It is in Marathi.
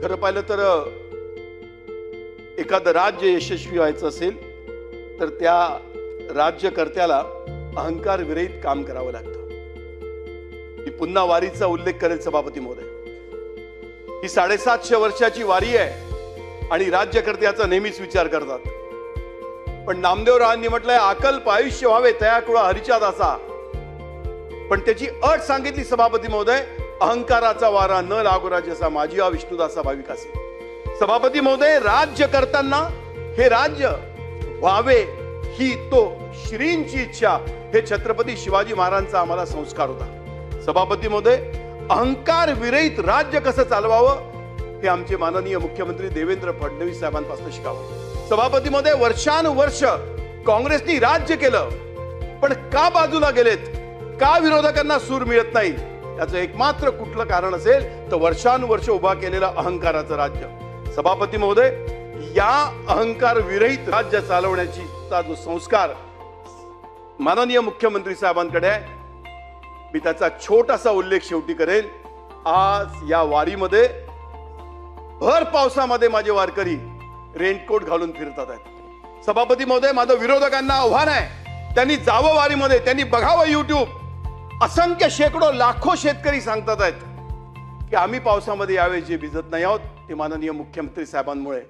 खरं पाहिलं तर एखादं राज्य यशस्वी व्हायचं असेल तर त्या राज्यकर्त्याला अहंकार विरहित काम करावं लागतं. मी पुन्हा वारीचा उल्लेख करेल सभापती महोदय. ही 750 वर्षाची वारी आहे आणि राज्यकर्त्याचा नेहमीच विचार करतात. पण नामदेवरावांनी म्हटलंय अकल्प आयुष्य व्हावे तयाकुळा हरिच्या दासा. पण त्याची अट सांगितली सभापती महोदय, अहंकाराचा वारा न लागो राजसा माझी विष्णुदासा भाविकासी. सभापती महोदय, राज्य करताना हे राज्य व्हावे ही तो श्रींची इच्छा, हे छत्रपती शिवाजी महाराजांचा आम्हाला संस्कार होता. सभापती महोदय, अहंकार विरहित राज्य कसं चालवावं हे आमचे माननीय मुख्यमंत्री देवेंद्र फडणवीस साहेबांपासून शिकावं. सभापती महोदय, वर्षानुवर्ष काँग्रेसनी राज्य केलं पण का बाजूला गेलेत, का विरोधकांना सूर मिळत नाही, याचं एकमात्र कुठलं कारण असेल तर वर्षानुवर्ष उभा केलेलं अहंकाराचं राज्य. सभापती महोदय, या अहंकार विरहित राज्य चालवण्याची जो संस्कार माननीय मुख्यमंत्री साहेबांकडे आहे, मी त्याचा छोटासा उल्लेख शेवटी करेल. आज या वारीमध्ये भर पावसामध्ये माझे वारकरी रेनकोट घालून फिरतात आहेत. सभापती महोदय, माझं विरोधकांना आव्हान आहे, त्यांनी जावं वारीमध्ये, त्यांनी बघावं युट्यूब. असंख्य शेकडो लाखो शेतकरी सांगतात आहेत की आम्ही पावसामध्ये यावेळी जे भिजत नाही आहोत ते माननीय मुख्यमंत्री साहेबांमुळे.